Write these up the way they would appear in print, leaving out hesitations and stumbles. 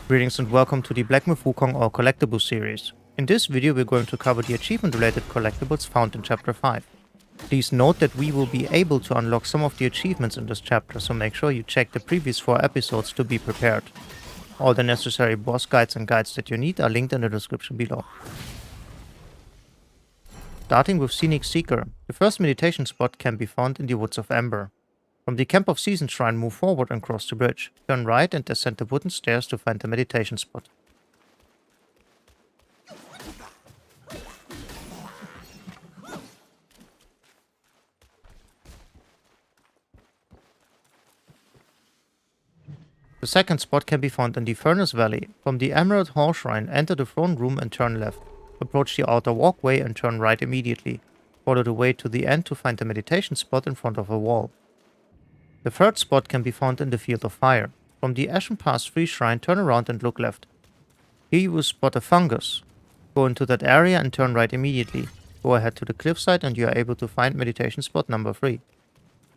Greetings and welcome to the Black Myth Wukong or Collectibles series. In this video we're going to cover the achievement-related collectibles found in Chapter 5. Please note that we will be able to unlock some of the achievements in this chapter, so make sure you check the previous 4 episodes to be prepared. All the necessary boss guides and guides that you need are linked in the description below. Starting with Scenic Seeker, the first meditation spot can be found in the Woods of Ember. From the Camp of Season Shrine, move forward and cross the bridge. Turn right and descend the wooden stairs to find the meditation spot. The second spot can be found in the Furnace Valley. From the Emerald Hall Shrine, enter the throne room and turn left. Approach the outer walkway and turn right immediately. Follow the way to the end to find the meditation spot in front of a wall. The third spot can be found in the Field of Fire. From the Ashen Pass 3 Shrine, turn around and look left. Here you will spot a fungus. Go into that area and turn right immediately. Go ahead to the cliffside and you are able to find meditation spot number 3.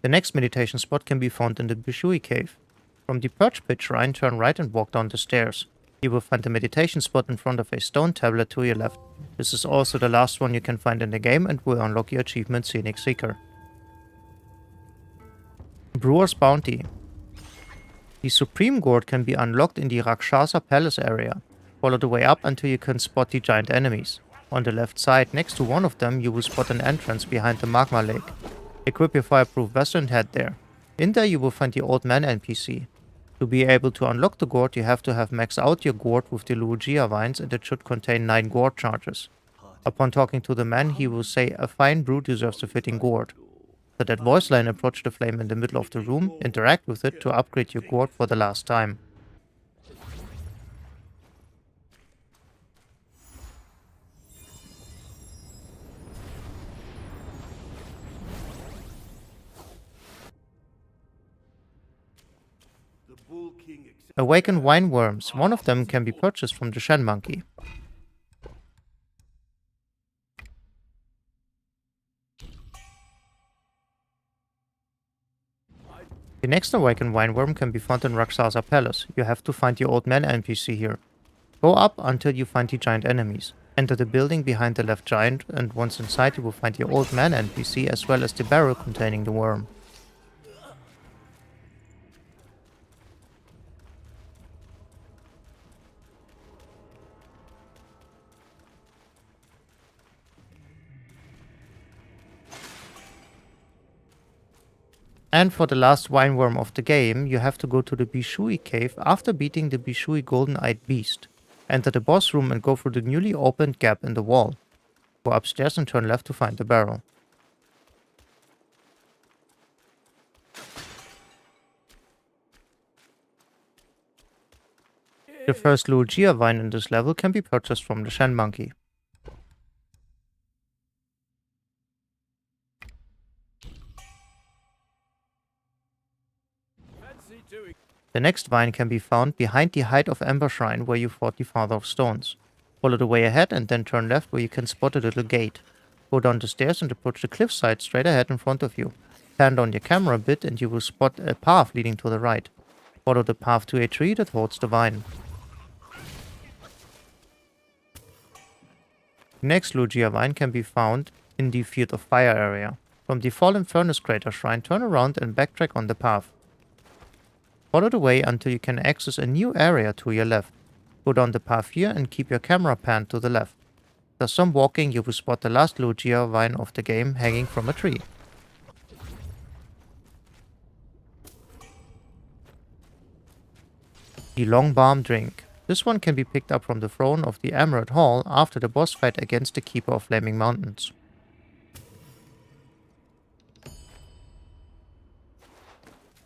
The next meditation spot can be found in the Bishui Cave. From the Perch Pit Shrine, turn right and walk down the stairs. You will find the meditation spot in front of a stone tablet to your left. This is also the last one you can find in the game and will unlock your achievement Scenic Seeker. Brewer's Bounty. The Supreme Gourd can be unlocked in the Rakshasa Palace area. Follow the way up until you can spot the giant enemies. On the left side, next to one of them, you will spot an entrance behind the magma lake. Equip your fireproof vest and head there. In there you will find the Old Man NPC. To be able to unlock the gourd, you have to have maxed out your gourd with the Lugia vines and it should contain 9 gourd charges. Upon talking to the man, he will say, "A fine brew deserves a fitting gourd." To that voice line, approach the flame in the middle of the room, interact with it to upgrade your gourd for the last time. Awakened wine worms. One of them can be purchased from the Shen Monkey. The next awakened wine worm can be found in Rakshasa Palace. You have to find the Old Man NPC here. Go up until you find the giant enemies. Enter the building behind the left giant, and once inside you will find the Old Man NPC as well as the barrel containing the worm. And for the last wine worm of the game, you have to go to the Bishui Cave after beating the Bishui Golden-Eyed Beast. Enter the boss room and go through the newly opened gap in the wall. Go upstairs and turn left to find the barrel. The first Lugia vine in this level can be purchased from the Shen Monkey. The next vine can be found behind the Height of Ember Shrine where you fought the Father of Stones. Follow the way ahead and then turn left where you can spot a little gate. Go down the stairs and approach the cliffside straight ahead in front of you. Pan down your camera a bit and you will spot a path leading to the right. Follow the path to a tree that holds the vine. The next Lugia vine can be found in the Field of Fire area. From the Fallen Furnace Crater Shrine, turn around and backtrack on the path. Follow the way until you can access a new area to your left. Go down the path here and keep your camera panned to the left. After some walking, you will spot the last Lugia vine of the game hanging from a tree. The Long Balm Drink. This one can be picked up from the throne of the Emerald Hall after the boss fight against the Keeper of Flaming Mountains.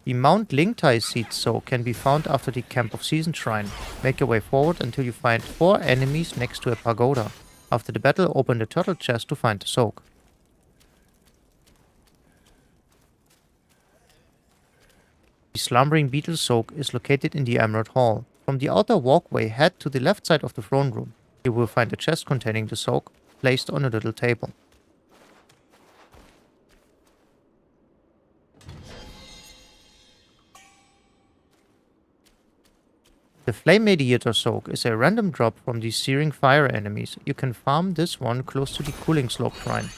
The Mount Lingtai Seed Sow can be found after the Camp of Season Shrine. Make your way forward until you find 4 enemies next to a pagoda. After the battle, open the turtle chest to find the soak. The The slumbering beetle soak is located in the Emerald Hall. From the outer walkway, head to the left side of the throne room. You will find a chest containing the soak placed on a little table. The Flame Mediator Soak is a random drop from the Searing Fire enemies. You can farm this one close to the Cooling Slope Shrine.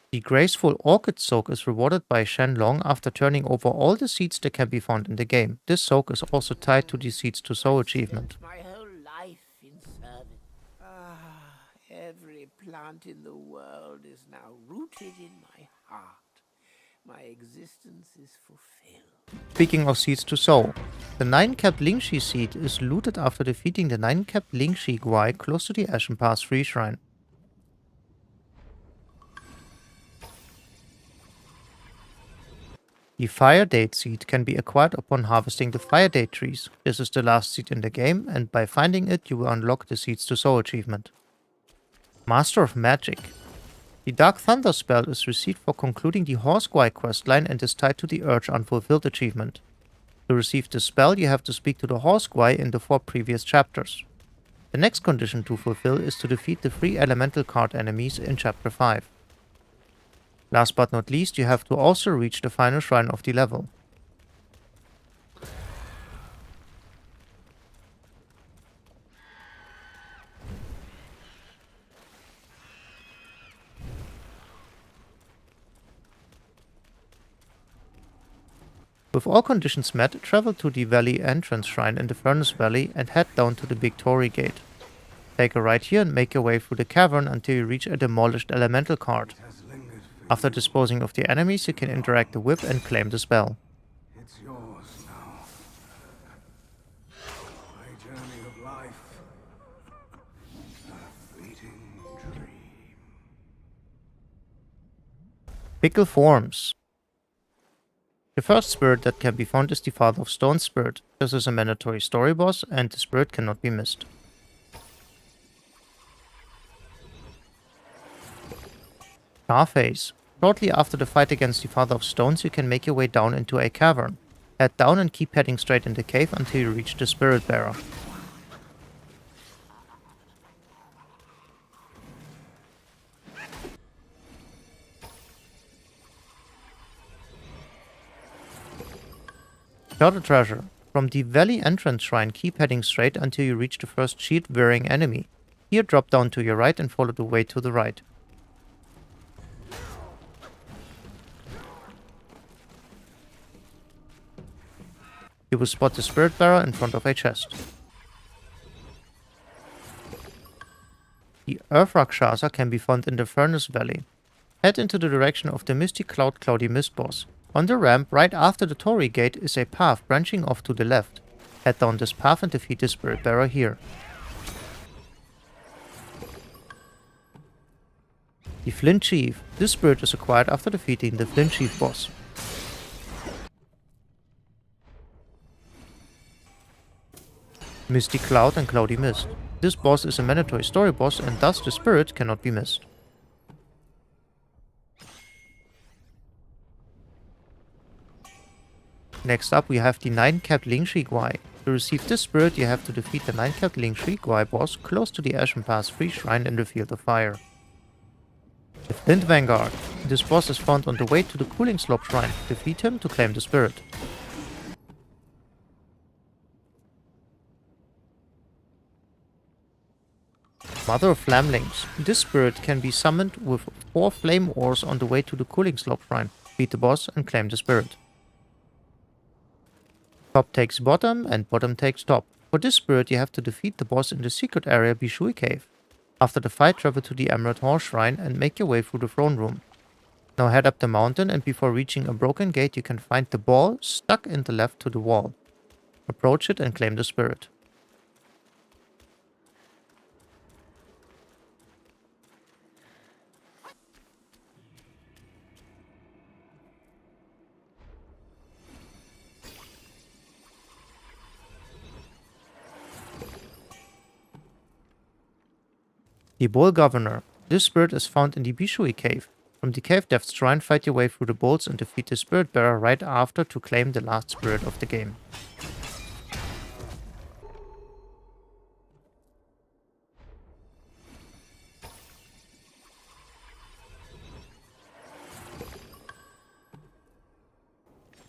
The Graceful Orchid Soak is rewarded by Shenlong after turning over all the seeds that can be found in the game. This soak is also tied to the seeds to Sow.Achievement. My whole life in service. Every plant in the world is now rooted in my heart. My existence is fulfilled. Speaking of seeds to sow, the 9-capped Lingxi seed is looted after defeating the 9-capped Lingxi Guai close to the Ashen Pass Free Shrine. The Fire Date seed can be acquired upon harvesting the Fire Date trees. This is the last seed in the game, and by finding it you will unlock the seeds to sow achievement. Master of Magic. The Dark Thunder spell is received for concluding the Horse Guai questline and is tied to the Urge Unfulfilled.Achievement. To receive this spell you have to speak to the Horse Guai in the 4 previous chapters. The next condition to fulfill is to defeat the 3 elemental card enemies in chapter 5. Last but not least, you have to also reach the final shrine of the level. With all conditions met, travel to the Valley Entrance Shrine in the Furnace Valley and head down to the Big Torii Gate. Take a right here and make your way through the cavern until you reach a demolished elemental card. After disposing of the enemies, you can interact the whip and claim the spell. It's yours now. My journey of life. A fleeting dream. Fickle Forms. The first spirit that can be found is the Father of Stone spirit. This is a mandatory story boss and the spirit cannot be missed. Scarface. Shortly after the fight against the Father of Stones you can make your way down into a cavern. Head down and keep heading straight in the cave until you reach the Spirit Bearer. Further treasure. From the Valley Entrance Shrine keep heading straight until you reach the first shield-wearing enemy. Here drop down to your right and follow the way to the right. You will spot the Spirit Bearer in front of a chest. The Earth Rakshasa can be found in the Furnace Valley. Head into the direction of the Misty Cloud Cloudy Mist boss. On the ramp, right after the Torii Gate, is a path branching off to the left. Head down this path and defeat the Spirit Bearer here. The Flint Chief. This spirit is acquired after defeating the Flint Chief boss. Misty Cloud and Cloudy Mist. This boss is a mandatory story boss and thus the spirit cannot be missed. Next up we have the 9-capped Lingxi Guai. To receive this spirit you have to defeat the 9-capped Lingxi Guai boss close to the Ashen Pass Free Shrine in the Field of Fire. The Flint Vanguard. This boss is found on the way to the Cooling Slope Shrine. Defeat him to claim the spirit. Mother of Flamlings. This spirit can be summoned with 4 flame ores on the way to the Cooling Slope Shrine. Beat the boss and claim the spirit. Top takes bottom and bottom takes top. For this spirit you have to defeat the boss in the secret area Bishui Cave. After the fight travel to the Emerald Horse Shrine and make your way through the throne room. Now head up the mountain and before reaching a broken gate you can find the ball stuck in the left to the wall. Approach it and claim the spirit. The Bull Governor. This spirit is found in the Bishui Cave. From the Cave Death's Shrine, fight your way through the bolts and defeat the Spirit Bearer right after to claim the last spirit of the game.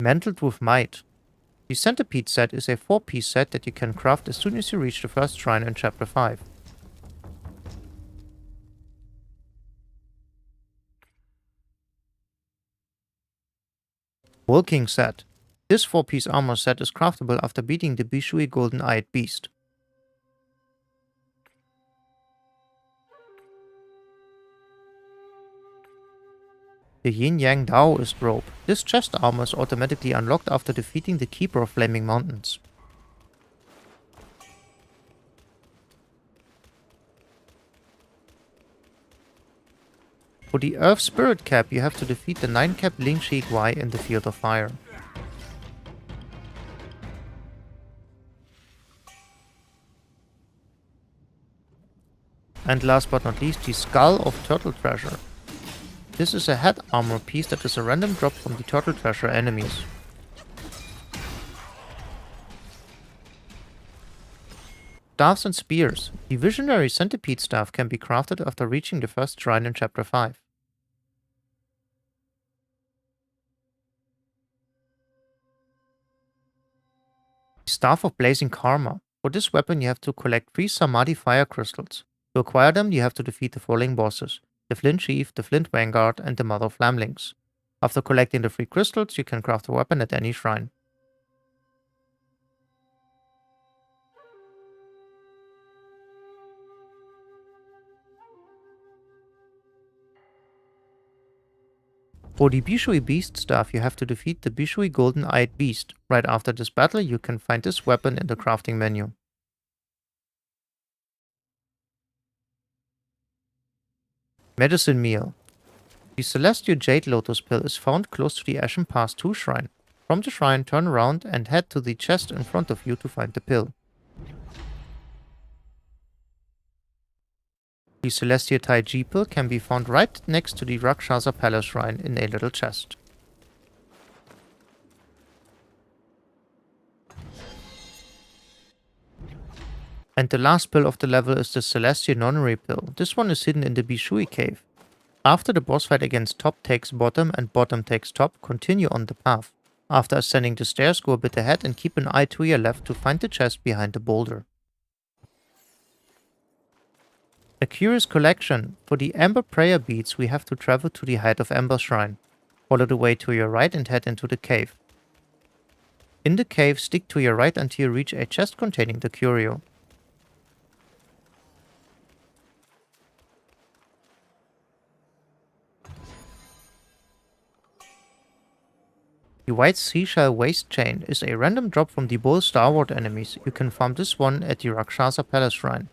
Mantled with Might. The Centipede set is a 4-piece set that you can craft as soon as you reach the first shrine in Chapter 5. Wukong set. This 4-piece armor set is craftable after beating the Bishui Golden-Eyed Beast. The Yin Yang Daoist robe. This chest armor is automatically unlocked after defeating the Keeper of Flaming Mountains. For the Earth Spirit Cap, you have to defeat the 9-cap Ling Shi Guai in the Field of Fire. And last but not least, the Skull of Turtle Treasure. This is a head armor piece that is a random drop from the Turtle Treasure enemies. Staffs and Spears. The Visionary Centipede Staff can be crafted after reaching the first shrine in Chapter 5. Staff of Blazing Karma. For this weapon you have to collect 3 Samadhi Fire Crystals. To acquire them you have to defeat the following bosses: the Flint Chief, the Flint Vanguard, and the Mother Flamlings. After collecting the 3 crystals you can craft a weapon at any shrine. For the Bishui Beast Staff you have to defeat the Bishui Golden-Eyed Beast. Right after this battle you can find this weapon in the crafting menu. Medicine Meal. The Celestial Jade Lotus Pill is found close to the Ashen Pass 2 shrine. From the shrine, turn around and head to the chest in front of you to find the pill. The Celestial Taiji Pill can be found right next to the Rakshasa Palace shrine in a little chest. And the last pill of the level is the Celestial Nunnery Pill. This one is hidden in the Bishui Cave. After the boss fight against top takes bottom and bottom takes top, continue on the path. After ascending the stairs, go a bit ahead and keep an eye to your left to find the chest behind the boulder. A curious collection. For the Amber Prayer Beads we have to travel to the Height of Ember Shrine. Follow the way to your right and head into the cave. In the cave, stick to your right until you reach a chest containing the curio. The White Seashell Waste Chain is a random drop from the Bull Starward enemies. You can farm this one at the Rakshasa Palace Shrine.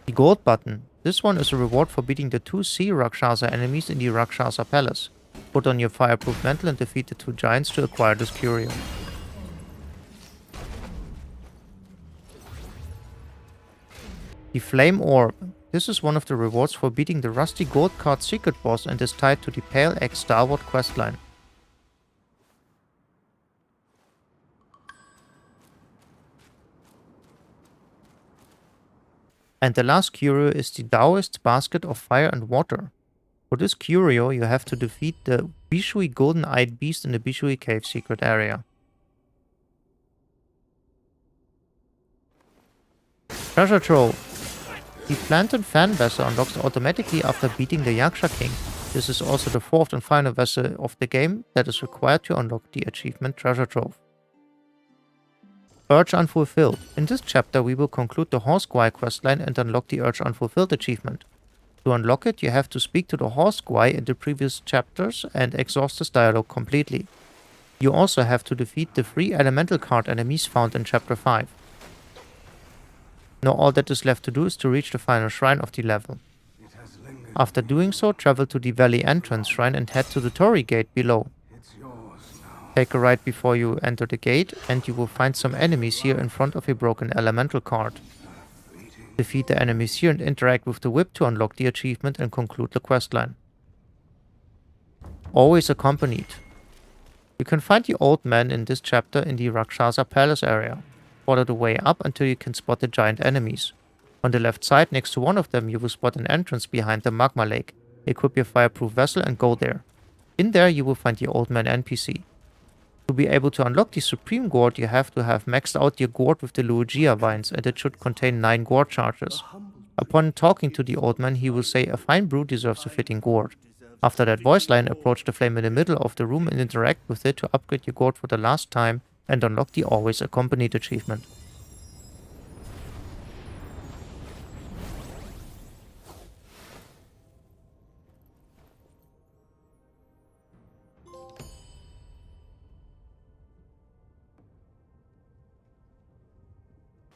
The Gold Button. This one is a reward for beating the 2 Sea Rakshasa enemies in the Rakshasa Palace. Put on your Fireproof Mantle and defeat the 2 giants to acquire this curio. The Flame Orb. This is one of the rewards for beating the Rusty Gold Card secret boss and is tied to the Pale Egg Starward questline. And the last curio is the Taoist's Basket of Fire and Water. For this curio you have to defeat the Bishui Golden-Eyed Beast in the Bishui Cave secret area. Treasure Trove. The Planted Fan Vessel unlocks automatically after beating the Yaksha King. This is also the 4th and final vessel of the game that is required to unlock the achievement Treasure Trove. Urge Unfulfilled. In this chapter we will conclude the Horse Guai questline and unlock the Urge Unfulfilled achievement. To unlock it you have to speak to the Horse Guai in the previous chapters and exhaust this dialogue completely. You also have to defeat the 3 elemental card enemies found in chapter 5. Now all that is left to do is to reach the final shrine of the level. After doing so, travel to the Valley Entrance shrine and head to the Torii Gate below. Take a right before you enter the gate, and you will find some enemies here in front of a broken elemental card. Defeat the enemies here and interact with the whip to unlock the achievement and conclude the questline. Always Accompanied. You can find the old man in this chapter in the Rakshasa Palace area. Follow the way up until you can spot the giant enemies. On the left side, next to one of them, you will spot an entrance behind the magma lake. Equip your fireproof vessel and go there. In there, you will find the old man NPC. To be able to unlock the Supreme Gourd, you have to have maxed out your gourd with the Luigia vines, and it should contain 9 gourd charges. Upon talking to the old man, he will say a fine brew deserves a fitting gourd. After that voice line, approach the flame in the middle of the room and interact with it to upgrade your gourd for the last time and unlock the Always Accompanied achievement.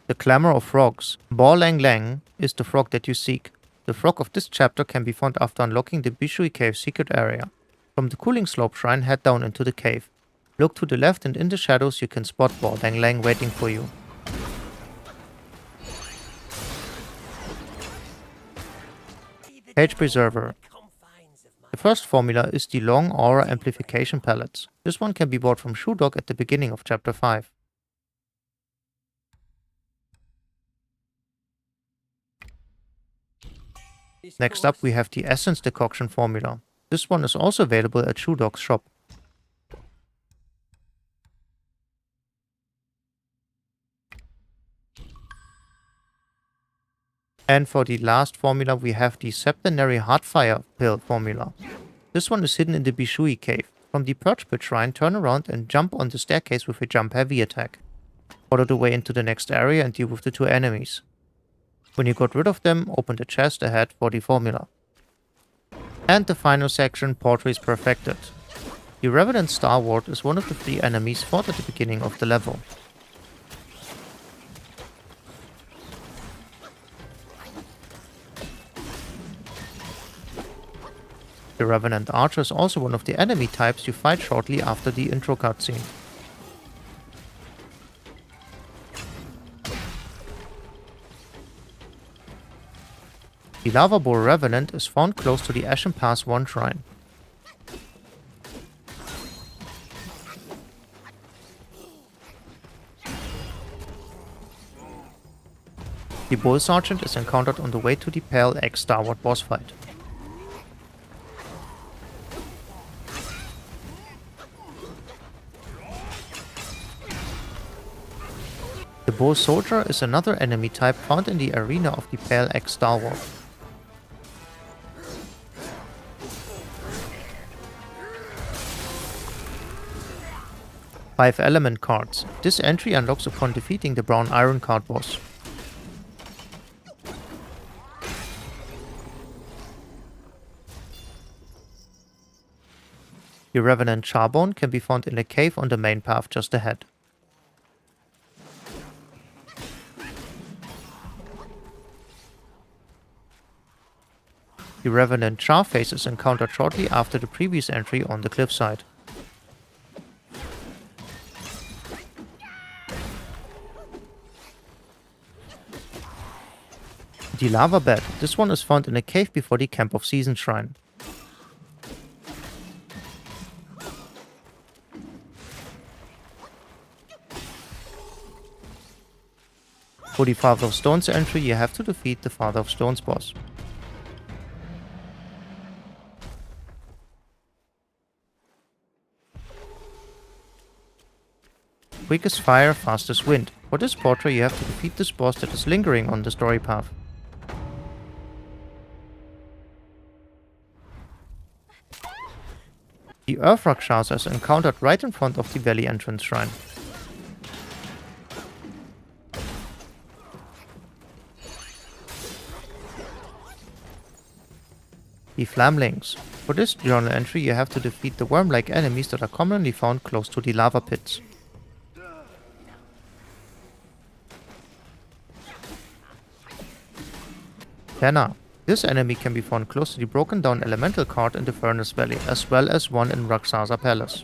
The Clamor of Frogs. Ba Lang Lang is the frog that you seek. The frog of this chapter can be found after unlocking the Bishui Cave secret area. From the Cooling Slope Shrine, head down into the cave. Look to the left and in the shadows you can spot Ba Lang Lang waiting for you. Page Preserver. The first formula is the Long Aura Amplification Pellets. This one can be bought from Shoe Dog at the beginning of chapter 5. Next up, we have the Essence Decoction formula. This one is also available at Shoe Dog's shop. And for the last formula, we have the Septenary Heartfire Pill formula. This one is hidden in the Bishui Cave. From the Perch Pit Shrine, turn around and jump on the staircase with a jump heavy attack. Follow the way into the next area and deal with the 2 enemies. When you got rid of them, open the chest ahead for the formula. And the final section, Portraits Perfected. The Revenant Star Ward is one of the 3 enemies fought at the beginning of the level. The Revenant Archer is also one of the enemy types you fight shortly after the intro cutscene. The Lava Boar Revenant is found close to the Ashen Pass 1 shrine. The Bull Sergeant is encountered on the way to the Pale X Star Ward boss fight. The Bull Soldier is another enemy type found in the arena of the Pale X Star Ward. Five element cards. This entry unlocks upon defeating the brown iron card boss. The Revenant Charbone can be found in a cave on the main path just ahead. The Revenant Charface is encountered shortly after the previous entry on the cliffside. The Lava Bed. This one is found in a cave before the Camp of Season Shrine. For the Father of Stones entry, you have to defeat the Father of Stones boss. Quickest fire, fastest wind. For this portrait, you have to defeat this boss that is lingering on the story path. The Earth Rakshasa is encountered right in front of the Valley Entrance Shrine. The Flamlings. For this journal entry, you have to defeat the worm-like enemies that are commonly found close to the lava pits. Tenna. This enemy can be found close to the broken down elemental card in the Furnace Valley, as well as one in Rakshasa Palace.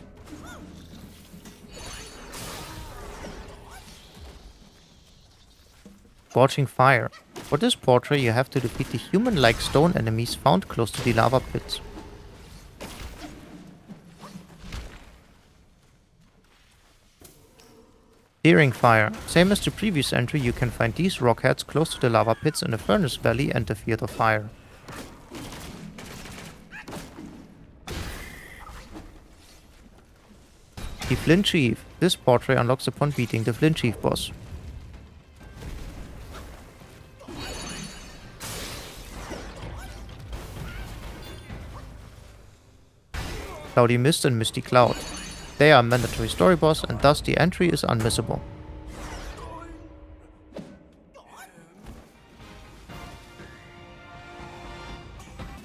Scorching Fire. For this portrait, you have to defeat the human-like stone enemies found close to the lava pits. Searing Fire. Same as the previous entry, you can find these rockheads close to the lava pits in the Furnace Valley and the Field of Fire. The Flint Chief. This portrait unlocks upon beating the Flint Chief boss. Cloudy Mist and Misty Cloud. They are mandatory story boss and thus the entry is unmissable.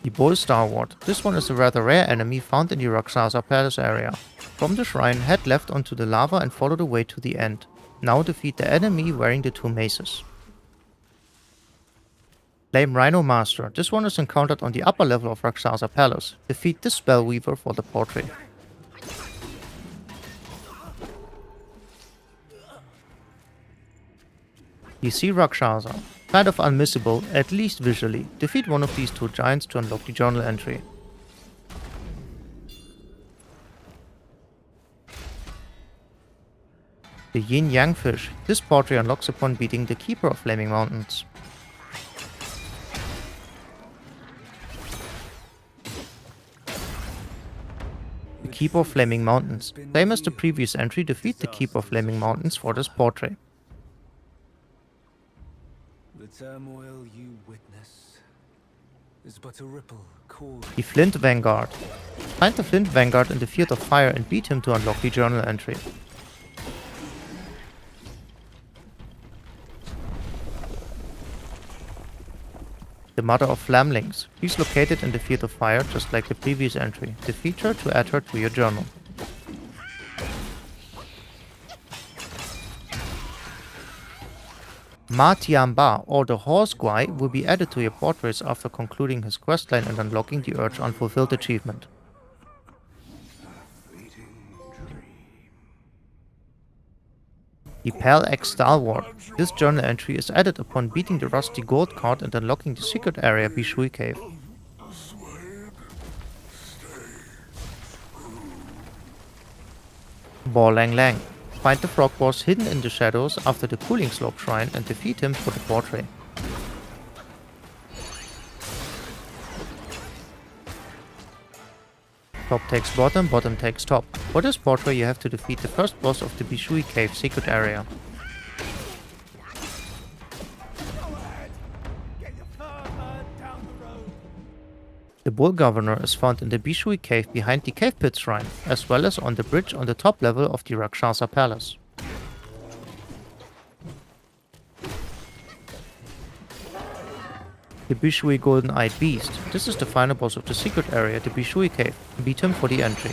The Bull Star Ward. This one is a rather rare enemy found in the Rakshasa Palace area. From the shrine, head left onto the lava and follow the way to the end. Now defeat the enemy wearing the two maces. Flame Rhino Master. This one is encountered on the upper level of Rakshasa Palace. Defeat this Spellweaver for the portrait. You see Rakshasa. Kind of unmissable, at least visually. Defeat one of these two giants to unlock the journal entry. The Yin Yang Fish. This portrait unlocks upon beating the Keeper of Flaming Mountains. The Keeper of Flaming Mountains. Same as the previous entry, defeat the Keeper of Flaming Mountains for this portrait. The turmoil you witness is but a ripple called. The Flint Vanguard. Find the Flint Vanguard in the Field of Fire and beat him to unlock the journal entry. The Mother of Flamlings. She's located in the Field of Fire just like the previous entry. Defeat her to add her to your journal. Ma Tiamba, or the Horse Guy, will be added to your portraits after concluding his questline and unlocking the Urge Unfulfilled.Achievement. The Pal X Stalwart. This journal entry is added upon beating the Rusty Gold card and unlocking the secret area Bishui Cave. Bor Lang Lang. Find the frog boss hidden in the shadows after the Cooling Slope Shrine and defeat him for the portrait. Top takes bottom, bottom takes top. For this portrait you have to defeat the first boss of the Bishui Cave secret area. The Bull Governor is found in the Bishui Cave behind the Cave Pit Shrine, as well as on the bridge on the top level of the Rakshasa Palace. The Bishui Golden-Eyed Beast. This is the final boss of the secret area, the Bishui Cave. Beat him for the entry.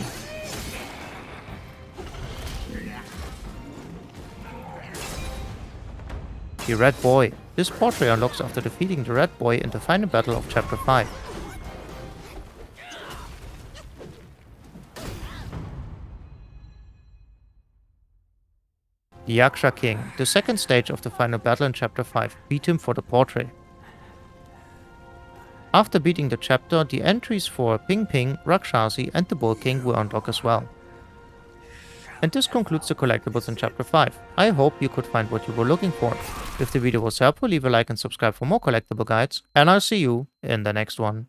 The Red Boy. This portrait unlocks after defeating the Red Boy in the final battle of Chapter 5. The Yaksha King. The second stage of the final battle in Chapter 5. Beat him for the portrait. After beating the chapter, the entries for Ping Ping, Rakshasi and the Bull King will unlock as well. And this concludes the collectibles in Chapter 5. I hope you could find what you were looking for. If the video was helpful, leave a like and subscribe for more collectible guides, and I'll see you in the next one.